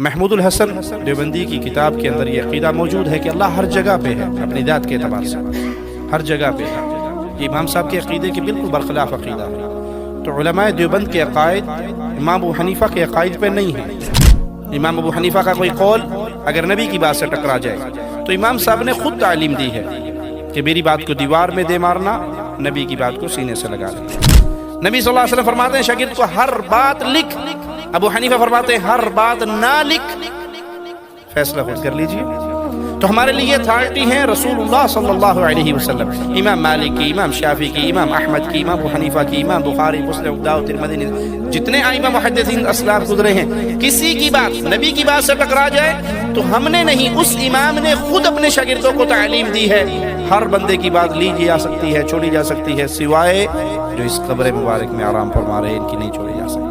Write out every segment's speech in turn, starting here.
محمود الحسن دیوبندی کی کتاب کے اندر یہ عقیدہ موجود ہے کہ اللہ ہر جگہ پہ ہے اپنی ذات کے اعتبار سے، ہر جگہ پہ ہے۔ یہ امام صاحب کے عقیدے کے بالکل برخلاف عقیدہ ہے۔ تو علماء دیوبند کے عقائد امام ابو حنیفہ کے عقائد پہ نہیں ہیں۔ امام ابو حنیفہ کا کوئی قول اگر نبی کی بات سے ٹکرا جائے تو امام صاحب نے خود تعلیم دی ہے کہ میری بات کو دیوار میں دے مارنا، نبی کی بات کو سینے سے لگا لینا۔ نبی صلی اللہ علیہ وسلم فرماتے ہیں شاگرد کو ہر بات لکھ، ابو حنیفہ فرماتے ہیں ہر بات نہ لکھ، فیصلہ خود کر لیجئے۔ تو ہمارے لیے اتھارٹی ہیں رسول اللہ صلی اللہ علیہ وسلم، امام مالک کی، امام شافعی کی، امام احمد کی، امام ابو حنیفہ کی، امام بخاری، مسلم، ابو داؤد، ترمذی، جتنے ائمہ محدثین اسلاف گزرے ہیں، کسی کی بات نبی کی بات سے ٹکرا جائے تو ہم نے نہیں، اس امام نے خود اپنے شاگردوں کو تعلیم دی ہے ہر بندے کی بات لی جا سکتی ہے، چھوڑی جا سکتی ہے، سوائے جو اس قبر مبارک میں آرام فرما رہے ہیں، ان کی نہیں چھوڑی جا سکتی۔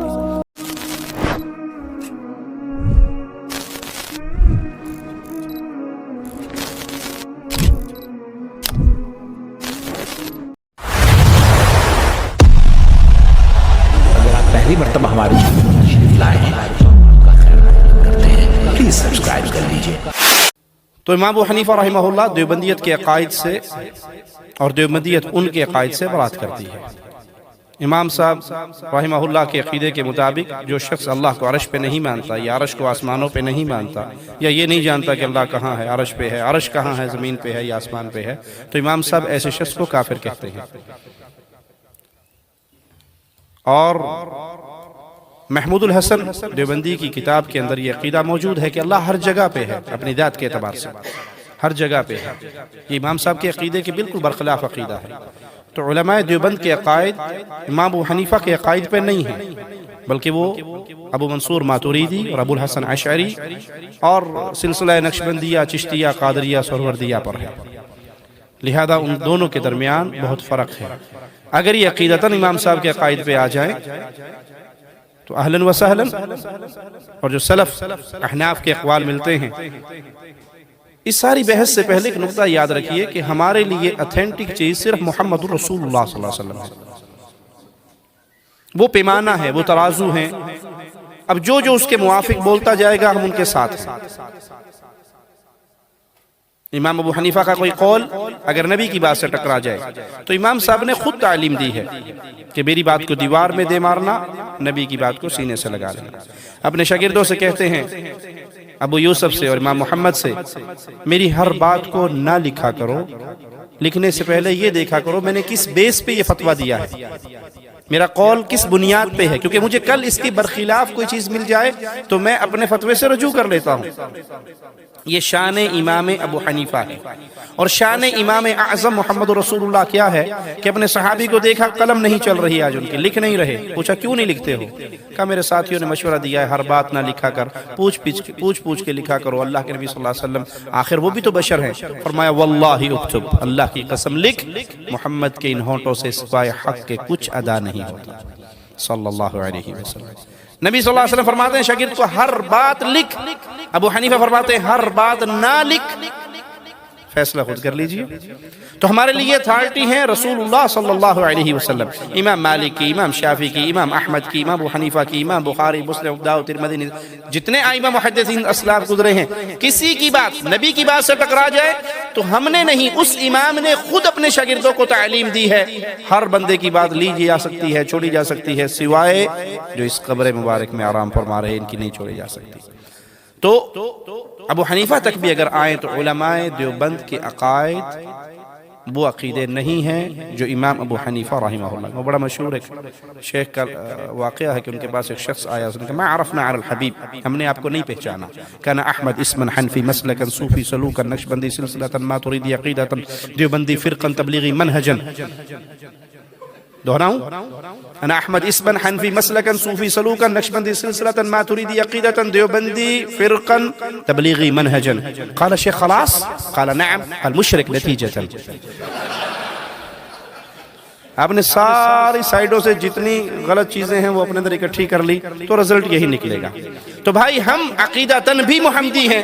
پہلی مرتبہ ہمارے چینل پر تشریف لائے ہیں، کا خیر کرتے ہیں، پلیز سبسکرائب کر لیجئے۔ تو امام ابو حنیفہ رحمہ اللہ دیوبندیت کے عقائد سے اور دیوبندیت ان کے عقائد سے برات کرتی ہے۔ امام صاحب رحمہ اللہ کے عقیدے کے مطابق جو شخص اللہ کو عرش پہ نہیں مانتا یا عرش کو آسمانوں پہ نہیں مانتا یا یہ نہیں جانتا کہ اللہ کہاں ہے، عرش پہ ہے، عرش کہاں ہے، زمین پہ ہے یا آسمان پہ ہے، تو امام صاحب ایسے شخص کو کافر کہتے ہیں۔ اور محمود الحسن دیوبندی کی کتاب کے اندر یہ عقیدہ موجود ہے کہ اللہ ہر جگہ پہ ہے اپنی ذات کے اعتبار سے، ہر جگہ پہ ہے۔ یہ امام صاحب کے عقیدے کے بالکل برخلاف عقیدہ ہے۔ تو علماء دیوبند کے عقائد امام ابو حنیفہ کے عقائد پہ نہیں ہیں، بلکہ وہ ابو منصور ماتوریدی اور ابو الحسن اشعری اور سلسلہ نقشبندیہ، چشتیہ، قادریہ، سہروردیہ پر ہے۔ لہذا ان دونوں کے درمیان بہت فرق ہے۔ اگر یہ عقیدتاً امام صاحب کے عقائد پہ آ جائیں تو اہلاً و سہلاً، اور جو سلف احناف کے اقوال ملتے ہیں۔ اس ساری بحث سے پہلے ایک نقطہ یاد رکھیے کہ ہمارے لیے اتھینٹک چیز صرف محمد الرسول اللہ صلی اللہ علیہ وسلم ہے۔ وہ پیمانہ ہے، وہ ترازو ہیں، اب جو اس کے موافق بولتا جائے گا ہم ان کے ساتھ ہیں۔ امام ابو حنیفہ کا کوئی قول اگر نبی کی بات سے ٹکرا جائے تو امام صاحب نے خود تعلیم دی ہے کہ میری بات کو دیوار میں دے مارنا، نبی کی بات کو سینے سے لگا لینا۔ اپنے شاگردوں سے کہتے ہیں، ابو یوسف سے اور امام محمد سے، میری ہر بات کو نہ لکھا کرو، لکھنے سے پہلے یہ دیکھا کرو میں نے کس بیس پہ یہ فتویٰ دیا ہے، میرا قول کس بنیاد پہ ہے، کیونکہ مجھے کل اس کی برخلاف کوئی چیز مل جائے تو میں اپنے فتوے سے رجوع کر لیتا ہوں۔ یہ شان امام ابو حنیفہ ہے۔ اور شان امام اعظم محمد رسول اللہ کیا ہے کہ اپنے صحابی کو دیکھا قلم نہیں چل رہی آج ان کی، لکھ نہیں رہے، پوچھا کیوں نہیں لکھتے ہو؟ کہا میرے ساتھیوں نے مشورہ دیا ہے ہر بات نہ لکھا کر، پوچھ کے لکھا کرو۔ اللہ کے نبی صلی اللہ علیہ وسلم آخر وہ بھی تو بشر ہیں، فرمایا واللہ اکتب، اللہ کی قسم لکھ، محمد کے ان ہونٹوں سے سوائے حق کے کچھ ادا نہیں ہوتا صلی اللہ علیہ وسلم۔ نبی صلی اللہ علیہ وسلم فرماتے ہیں شاگرد کو ہر بات لکھ، ابو حنیفہ فرماتے ہیں ہر بات نہ لکھ، فیصلہ خود کر لیجئے۔ تو ہمارے لیے اتھارٹی ہیں رسول اللہ صلی اللہ علیہ وسلم، امام مالک کی، امام شافعی کی، امام احمد کی، امام ابو حنیفہ کی، امام بخاری، مسلم، ابو داؤد، ترمذی، جتنے ائمہ محدثین اسلاف گزرے ہیں، کسی کی بات نبی کی بات سے ٹکرا جائے تو ہم نے نہیں، اس امام نے خود اپنے شاگردوں کو تعلیم دی ہے ہر بندے کی بات لی جا سکتی ہے، چھوڑی جا سکتی ہے، سوائے جو اس قبر مبارک میں آرام فرما رہے ہیں، ان کی نہیں چھوڑی جا سکتی۔ تو ابو حنیفہ تک بھی اگر آئیں تو علماء دیوبند کے عقائد وہ عقیدے نہیں ہیں جو امام ابو حنیفہ رحمہ اللہ۔ وہ بڑا مشہور ایک شیخ کا واقعہ ہے کہ ان کے پاس ایک شخص آیا، اس نے کہا ما عرفنا علی الحبیب، ہم نے آپ کو نہیں پہچانا، کان احمد اسما حنفی مسلکا صوفی سلوکا نقشبندی سلسلتا ماتوریدی عقیدتا دیوبندی فرقا تبلیغی منہجا۔ دہراؤں، انا احمد اسما حنفی مسلکا صوفی سلوکا نقشبندی سلسلتا ماتوریدی عقیدتا دیوبندی فرقا تبلیغی منہجا۔ قال الشیخ خلاص؟ قال نعم، قال مشرک نتیجتا۔ آپ نے ساری سائیڈوں سے جتنی غلط چیزیں ہیں وہ اپنے اندر اکٹھی کر لی تو رزلٹ یہی نکلے گا۔ تو بھائی ہم عقیدتاً بھی محمدی ہیں،